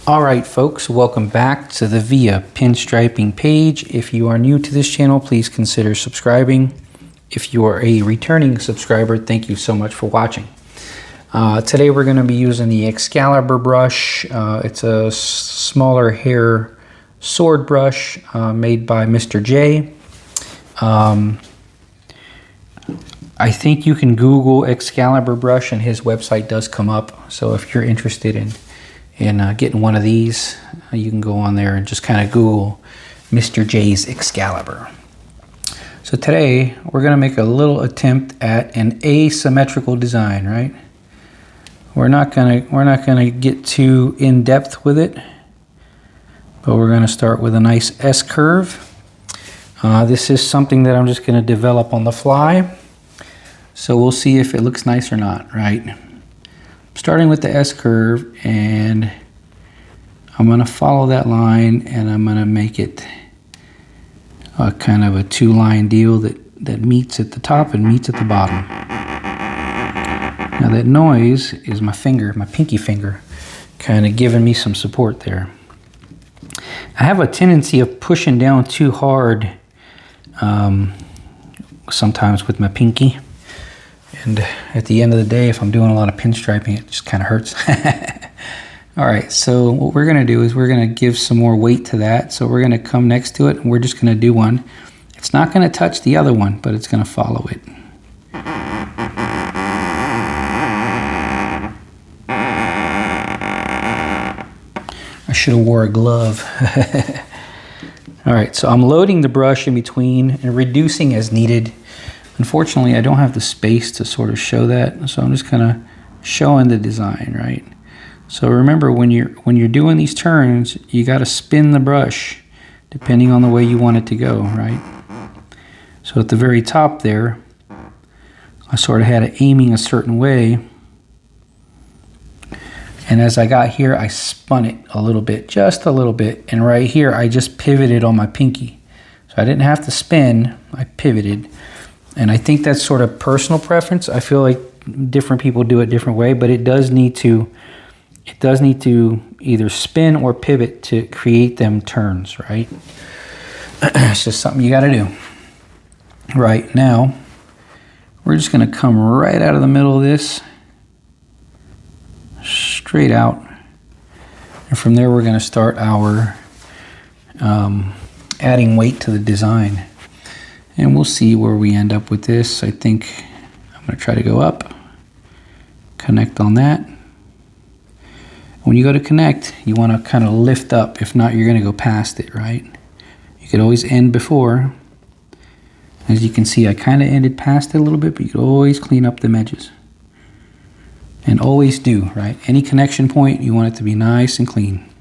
Alright folks, welcome back to the Via Pinstriping page. If you are new to this channel, please consider subscribing. If you are a returning subscriber, thank you so much for watching. Today we're going to be using the Excalibur brush. It's a smaller hair sword brush made by Mr. J. I think you can Google Excalibur brush and his website does come up. So if you're interested in getting one of these, you can go on there and just kind of Google Mr. J's Excalibur. So today we're going to make a little attempt at an asymmetrical design, right? We're not gonna get too in depth with it, but we're going to start with a nice S curve. This is something that I'm just going to develop on the fly, so we'll see if it looks nice or not, right? Starting with the S curve, and I'm going to follow that line and I'm going to make it a kind of a two-line deal that meets at the top and meets at the bottom. Now that noise is my finger, my pinky finger, kind of giving me some support there. I have a tendency of pushing down too hard sometimes with my pinky. And at the end of the day, if I'm doing a lot of pinstriping, it just kind of hurts. All right, so what we're going to do is we're going to give some more weight to that. So we're going to come next to it, and we're just going to do one. It's not going to touch the other one, but it's going to follow it. I should have wore a glove. All right, so I'm loading the brush in between and reducing as needed. Unfortunately, I don't have the space to sort of show that, so I'm just kind of showing the design, right? So remember, when you're doing these turns, you got to spin the brush depending on the way you want it to go, right? So at the very top there, I sort of had it aiming a certain way, and as I got here, I spun it a little bit, just a little bit, and right here, I just pivoted on my pinky. So I didn't have to spin, I pivoted. And I think that's sort of personal preference. I feel like different people do it different way, but it does need to either spin or pivot to create them turns, right? It's just something you got to do. Right, now, we're just going to come right out of the middle of this, straight out. And from there, we're going to start our adding weight to the design. And we'll see where we end up with this. I think I'm going to try to go up, connect on that. When you go to connect, you want to kind of lift up. If not, you're going to go past it, right? You could always end before. As you can see, I kind of ended past it a little bit, but you could always clean up the edges. And always do, right? Any connection point, you want it to be nice and clean.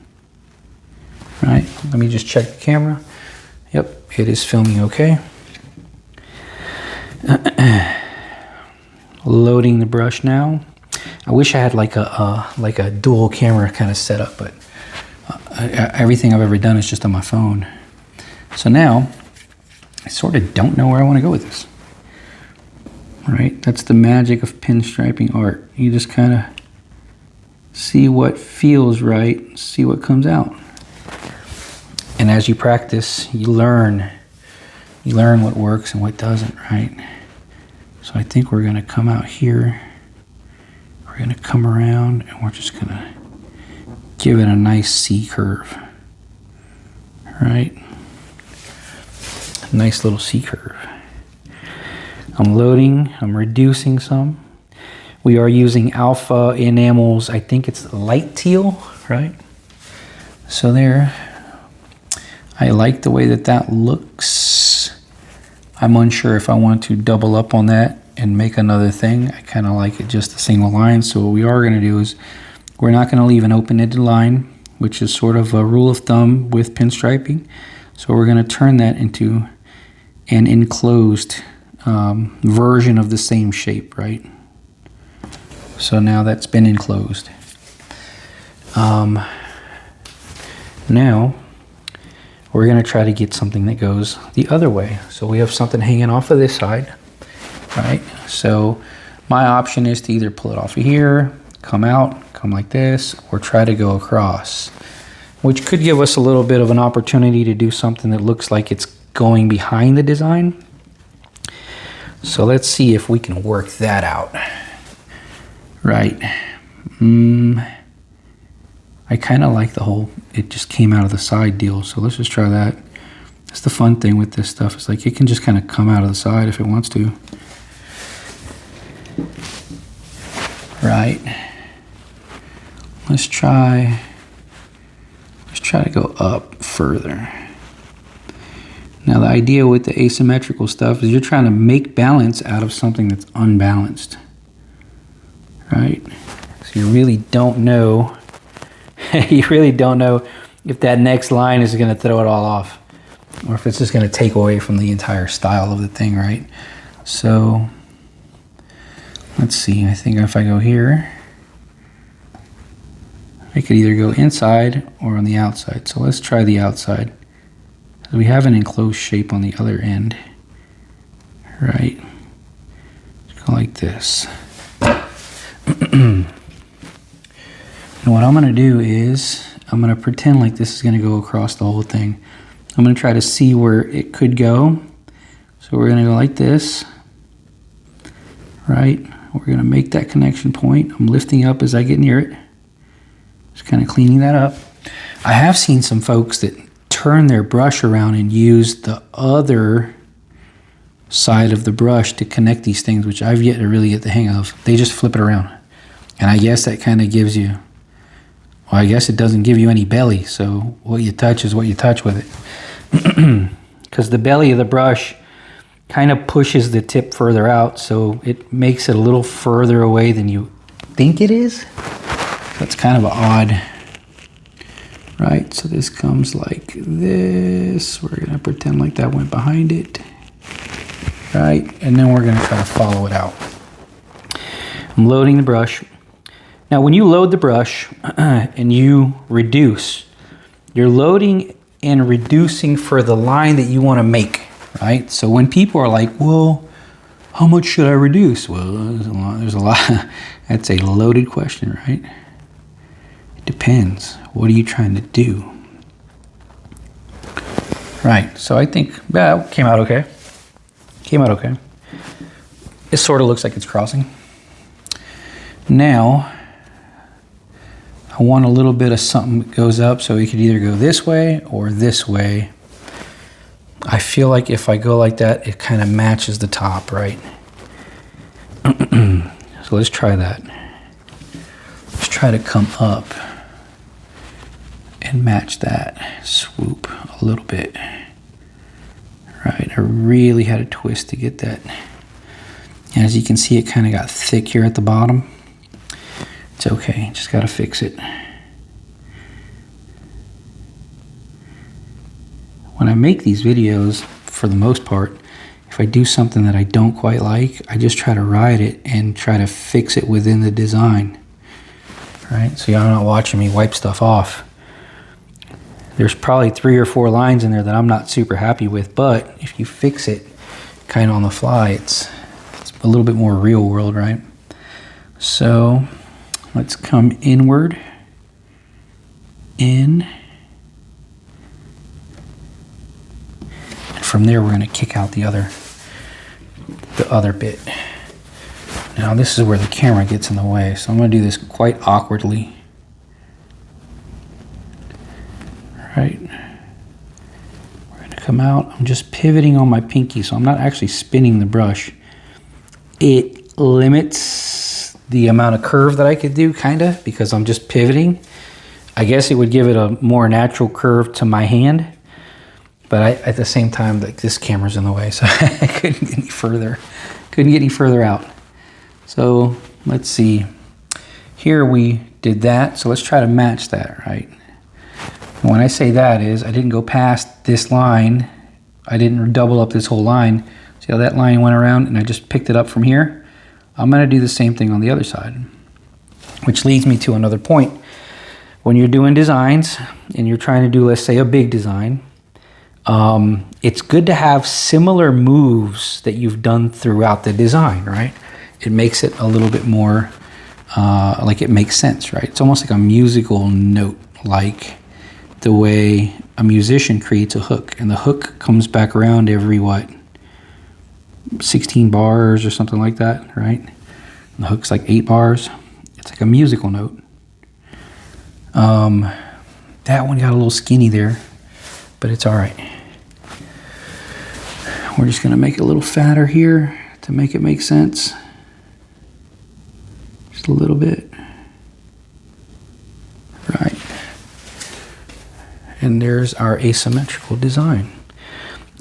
Right? Let me just check the camera. Yep, it is filming okay. Loading the brush now. I wish I had like a dual camera kind of setup, but everything I've ever done is just on my phone. So now I sort of don't know where I want to go with this. Right? That's the magic of pinstriping art. You just kind of see what feels right, see what comes out. And as you practice, you learn what works and what doesn't, right? So I think we're going to come out here, we're going to come around, and we're just going to give it a nice C curve, right? A nice little C curve. I'm loading, I'm reducing some. We are using alpha enamels, I think it's light teal, right? So there, I like the way that looks. I'm unsure if I want to double up on that and make another thing. I kind of like it just a single line. So what we are going to do is we're not going to leave an open-ended line, which is sort of a rule of thumb with pinstriping. So we're going to turn that into an enclosed version of the same shape, right? So now that's been enclosed. Now we're going to try to get something that goes the other way. So we have something hanging off of this side, right? So my option is to either pull it off of here, come out, come like this, or try to go across, which could give us a little bit of an opportunity to do something that looks like it's going behind the design. So let's see if we can work that out. Right. I kind of like the whole, it just came out of the side deal. So let's just try that. That's the fun thing with this stuff. It's like it can just kind of come out of the side if it wants to. Right. Let's try to go up further. Now the idea with the asymmetrical stuff is you're trying to make balance out of something that's unbalanced. Right? So you really don't know, you really don't know if that next line is going to throw it all off, or if it's just going to take away from the entire style of the thing, right? So let's see, I think if I go here, I could either go inside or on the outside. So let's try the outside. So we have an enclosed shape on the other end, right? Let's go like this. And what I'm going to do is I'm going to pretend like this is going to go across the whole thing. I'm going to try to see where it could go. So we're going to go like this, right? We're going to make that connection point. I'm lifting up as I get near it. Just kind of cleaning that up. I have seen some folks that turn their brush around and use the other side of the brush to connect these things, which I've yet to really get the hang of. They just flip it around. And I guess that kind of gives you, well, I guess it doesn't give you any belly. So what you touch is what you touch with it. Because the belly of the brush kind of pushes the tip further out, so it makes it a little further away than you think it is. That's kind of odd, right? So this comes like this. We're going to pretend like that went behind it, right? And then we're going to try to follow it out. I'm loading the brush. Now, when you load the brush and you reduce, you're loading and reducing for the line that you want to make, right? So when people are like, well, how much should I reduce? Well, there's a lot. That's a loaded question, right? It depends. What are you trying to do? Right, so I think that came out okay. Came out okay. It sort of looks like it's crossing. Now, I want a little bit of something that goes up, so we could either go this way or this way. I feel like if I go like that, it kind of matches the top, right? So let's try that. Let's try to come up and match that swoop a little bit. Right, I really had to twist to get that. And as you can see, it kind of got thick here at the bottom. It's okay, just got to fix it. When I make these videos, for the most part, if I do something that I don't quite like, I just try to ride it and try to fix it within the design. Right, so y'all not watching me wipe stuff off. There's probably 3 or 4 lines in there that I'm not super happy with, but if you fix it kind of on the fly, it's a little bit more real world, right? So let's come inward, in, and from there we're going to kick out the other bit. Now this is where the camera gets in the way, so I'm going to do this quite awkwardly. Right, we're going to come out. I'm just pivoting on my pinky, so I'm not actually spinning the brush. It limits the amount of curve that I could do, kind of, because I'm just pivoting. I guess it would give it a more natural curve to my hand, but at the same time, like, this camera's in the way, so I couldn't get any further. Couldn't get any further out. So let's see. Here we did that, so let's try to match that, right? And when I say that is, I didn't go past this line. I didn't double up this whole line. See how that line went around and I just picked it up from here? I'm going to do the same thing on the other side. Which leads me to another point. When you're doing designs and you're trying to do, let's say, a big design, it's good to have similar moves that you've done throughout the design, right? It makes it a little bit more like it makes sense, right? It's almost like a musical note, like the way a musician creates a hook, and the hook comes back around every what, 16 bars or something like that, right? And the hook's like 8 bars. It's like a musical note. That one got a little skinny there, but it's all right. We're just gonna make it a little fatter here to make it make sense. Just a little bit. Right. And there's our asymmetrical design.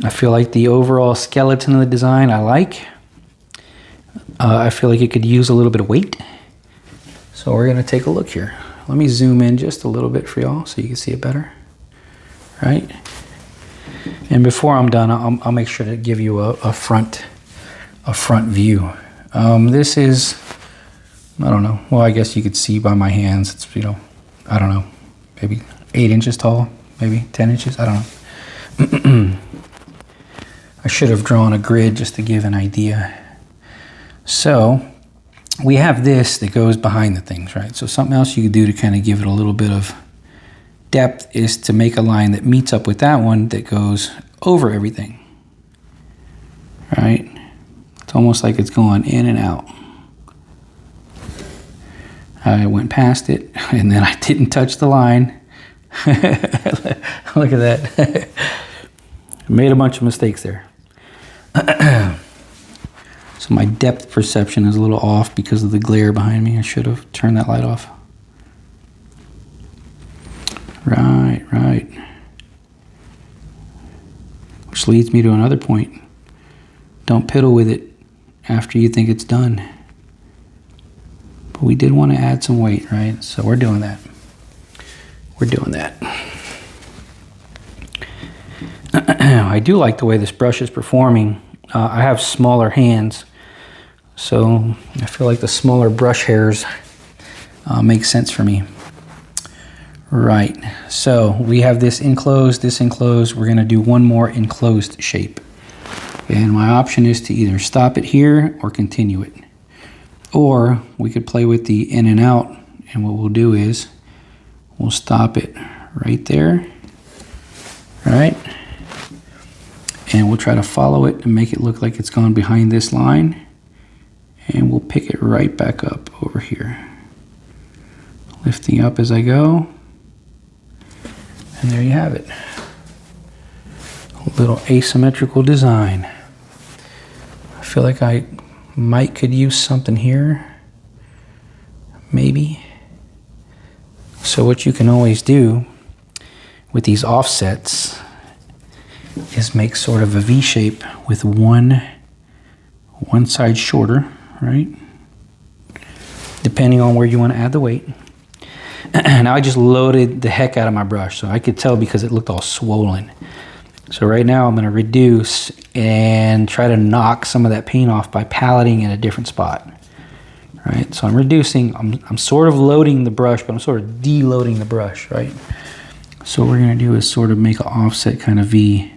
I feel like the overall skeleton of the design I like. I feel like it could use a little bit of weight. So we're gonna take a look here. Let me zoom in just a little bit for y'all so you can see it better. Right? And before I'm done, I'll make sure to give you a front view. This is, I don't know. Well, I guess you could see by my hands. It's, you know, I don't know, maybe 8 inches tall, maybe 10 inches. I don't know. I should have drawn a grid just to give an idea. So we have this that goes behind the things, right? So something else you could do to kind of give it a little bit of depth is to make a line that meets up with that one that goes over everything, right? It's almost like it's going in and out. I went past it and then I didn't touch the line. Look at that. I made a bunch of mistakes there. So my depth perception is a little off because of the glare behind me. I should have turned that light off. Right, right. Which leads me to another point. Don't piddle with it after you think it's done. But we did want to add some weight, right? So we're doing that. We're doing that. I do like the way this brush is performing. I have smaller hands, so I feel like the smaller brush hairs make sense for me. Right, so we have this enclosed. We're gonna do one more enclosed shape. And my option is to either stop it here or continue it. Or we could play with the in and out, and what we'll do is we'll stop it right there, right? And we'll try to follow it and make it look like it's gone behind this line. And we'll pick it right back up over here. Lifting up as I go. And there you have it. A little asymmetrical design. I feel like I could use something here. Maybe. So what you can always do with these offsets is make sort of a V shape with one side shorter, right? Depending on where you want to add the weight. Now I just loaded the heck out of my brush, so I could tell because it looked all swollen. So right now I'm going to reduce and try to knock some of that paint off by paletting in a different spot. Right? So I'm reducing, I'm sort of loading the brush, but I'm sort of deloading the brush, right? So what we're going to do is sort of make an offset kind of V,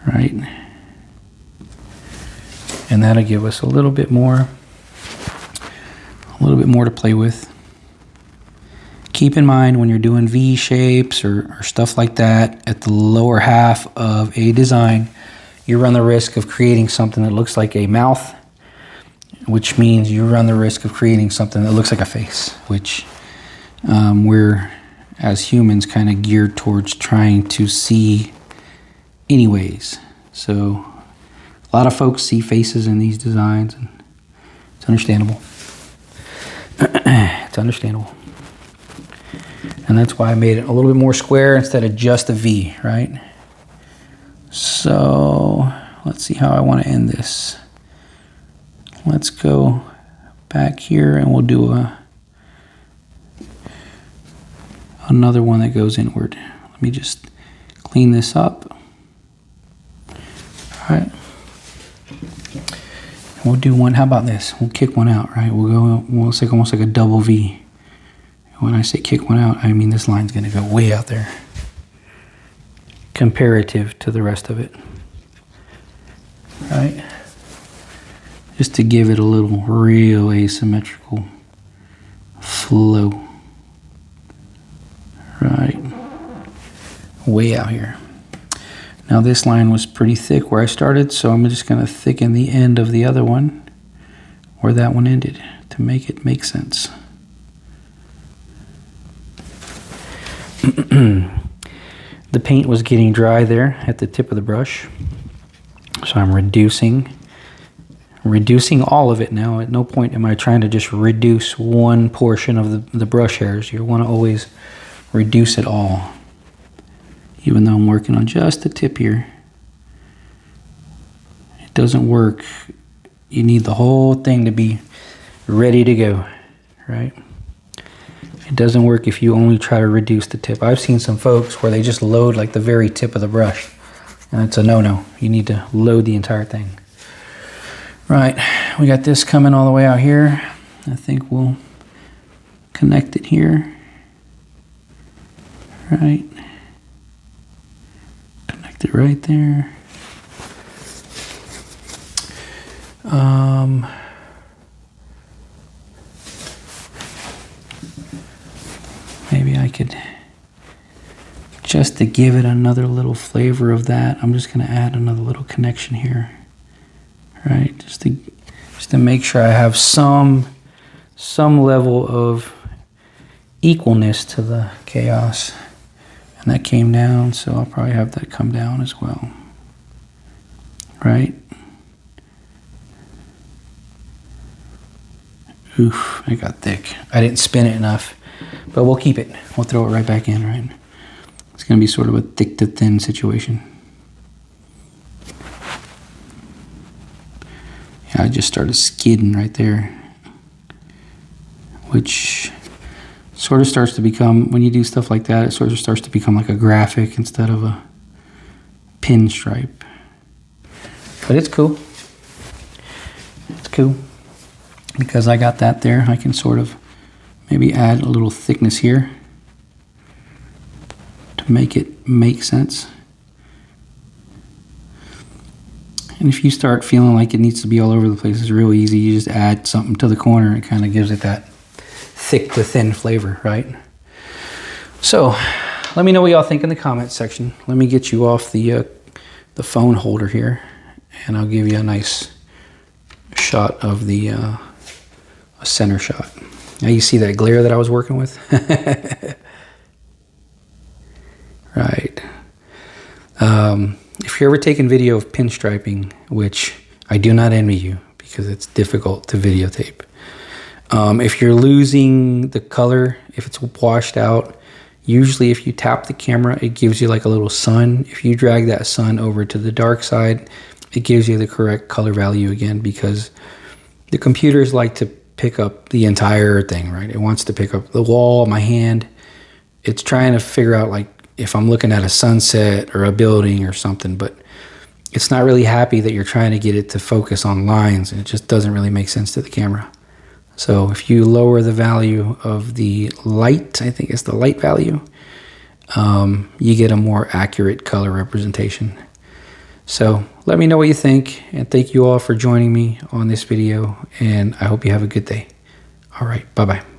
right? And that'll give us a little bit more to play with. Keep in mind when you're doing V shapes or stuff like that at the lower half of a design, you run the risk of creating something that looks like a mouth, which means you run the risk of creating something that looks like a face, which we're, as humans, kind of geared towards trying to see anyways. So a lot of folks see faces in these designs, and it's understandable. It's understandable. And that's why I made it a little bit more square instead of just a V, right? So let's see how I want to end this. Let's go back here and we'll do another one that goes inward. Let me just clean this up. All right. We'll do one, how about this? We'll kick one out, right? We'll say almost like a double V. When I say kick one out, I mean this line's gonna go way out there comparative to the rest of it, right? Just to give it a little real asymmetrical flow. Right. Way out here. Now this line was pretty thick where I started, so I'm just going to thicken the end of the other one where that one ended to make it make sense. The paint was getting dry there at the tip of the brush, so I'm reducing all of it now. At no point am I trying to just reduce one portion of the brush hairs. You want to always reduce it all. Even though I'm working on just the tip here, it doesn't work. You need the whole thing to be ready to go, right? It doesn't work if you only try to reduce the tip. I've seen some folks where they just load like the very tip of the brush, and it's a no-no. You need to load the entire thing. Right, we got this coming all the way out here. I think we'll connect it here. Right. Connect it right there. Maybe I could, just to give it another little flavor of that, I'm just going to add another little connection here. Right, just to make sure I have some level of equalness to the chaos. And that came down, so I'll probably have that come down as well. Right? Oof, it got thick. I didn't spin it enough, but we'll keep it. We'll throw it right back in, right? It's going to be sort of a thick to thin situation. Yeah, I just started skidding right there, which sort of starts to become, when you do stuff like that, it sort of starts to become like a graphic instead of a pinstripe. But it's cool. It's cool. Because I got that there, I can sort of maybe add a little thickness here to make it make sense. And if you start feeling like it needs to be all over the place, it's real easy. You just add something to the corner and it kind of gives it that thick to thin flavor, right? So let me know what y'all think in the comments section. Let me get you off the phone holder here, and I'll give you a nice shot of the a center shot. Now you see that glare that I was working with? Right. If you're ever taking video of pinstriping, which I do not envy you because it's difficult to videotape. If you're losing the color, if it's washed out, usually if you tap the camera, it gives you like a little sun. If you drag that sun over to the dark side, it gives you the correct color value again, because the computers like to pick up the entire thing, right? It wants to pick up the wall, my hand. It's trying to figure out like if I'm looking at a sunset or a building or something, but it's not really happy that you're trying to get it to focus on lines, and it just doesn't really make sense to the camera. So if you lower the value of the light, I think it's the light value, you get a more accurate color representation. So let me know what you think, and thank you all for joining me on this video, and I hope you have a good day. All right, bye-bye.